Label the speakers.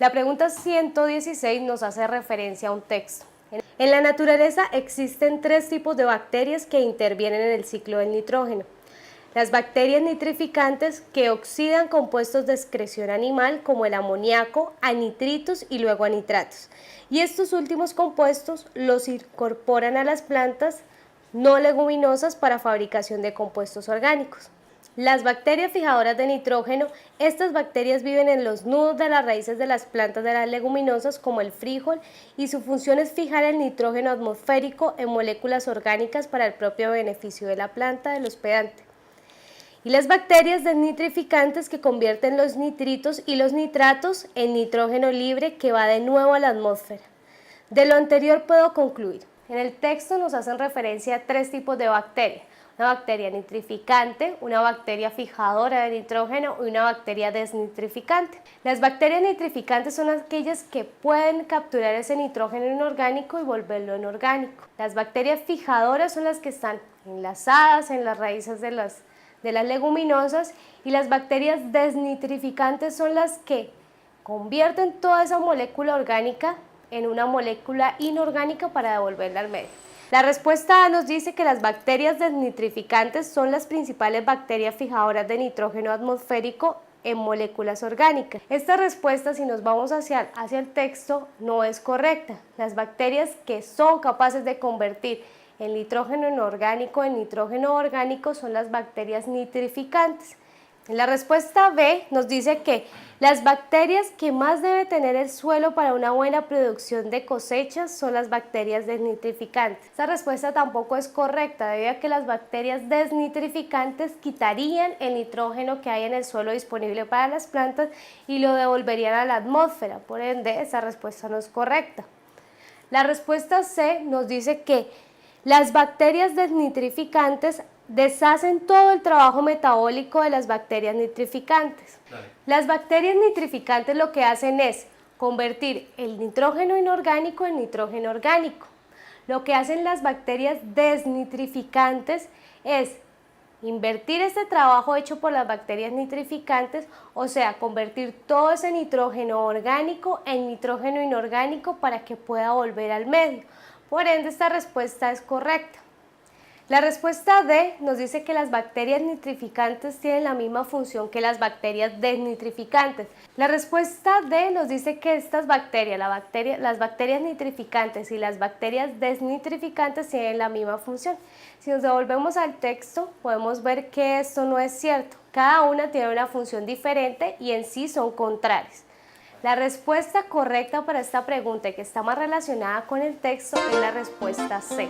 Speaker 1: La pregunta 116 nos hace referencia a un texto. En la naturaleza existen tres tipos de bacterias que intervienen en el ciclo del nitrógeno. Las bacterias nitrificantes que oxidan compuestos de excreción animal como el amoníaco a nitritos y luego a nitratos. Y estos últimos compuestos los incorporan a las plantas no leguminosas para fabricación de compuestos orgánicos. Las bacterias fijadoras de nitrógeno, estas bacterias viven en los nudos de las raíces de las plantas de las leguminosas como el frijol y su función es fijar el nitrógeno atmosférico en moléculas orgánicas para el propio beneficio de la planta, del hospedante. Y las bacterias desnitrificantes que convierten los nitritos y los nitratos en nitrógeno libre que va de nuevo a la atmósfera. De lo anterior puedo concluir. En el texto nos hacen referencia a tres tipos de bacterias. Una bacteria nitrificante, una bacteria fijadora de nitrógeno y una bacteria desnitrificante. Las bacterias nitrificantes son aquellas que pueden capturar ese nitrógeno inorgánico y volverlo inorgánico. Las bacterias fijadoras son las que están enlazadas en las raíces de las leguminosas y las bacterias desnitrificantes son las que convierten toda esa molécula orgánica en una molécula inorgánica para devolverla al medio. La respuesta A nos dice que las bacterias desnitrificantes son las principales bacterias fijadoras de nitrógeno atmosférico en moléculas orgánicas. Esta respuesta, si nos vamos hacia el texto, no es correcta. Las bacterias que son capaces de convertir el nitrógeno inorgánico en nitrógeno orgánico son las bacterias nitrificantes. La respuesta B nos dice que las bacterias que más debe tener el suelo para una buena producción de cosechas son las bacterias desnitrificantes. Esta respuesta tampoco es correcta debido a que las bacterias desnitrificantes quitarían el nitrógeno que hay en el suelo disponible para las plantas y lo devolverían a la atmósfera, por ende esa respuesta no es correcta. La respuesta C nos dice que las bacterias desnitrificantes deshacen todo el trabajo metabólico de las bacterias nitrificantes. Las bacterias nitrificantes lo que hacen es convertir el nitrógeno inorgánico en nitrógeno orgánico. Lo que hacen las bacterias desnitrificantes es invertir este trabajo hecho por las bacterias nitrificantes, o sea, convertir todo ese nitrógeno orgánico en nitrógeno inorgánico para que pueda volver al medio. Por ende, esta respuesta es correcta. La respuesta D nos dice que las bacterias nitrificantes tienen la misma función que las bacterias desnitrificantes. La respuesta D nos dice que estas bacterias, las bacterias nitrificantes y las bacterias desnitrificantes tienen la misma función. Si nos devolvemos al texto, podemos ver que esto no es cierto. Cada una tiene una función diferente y en sí son contrarias. La respuesta correcta para esta pregunta y que está más relacionada con el texto es la respuesta C.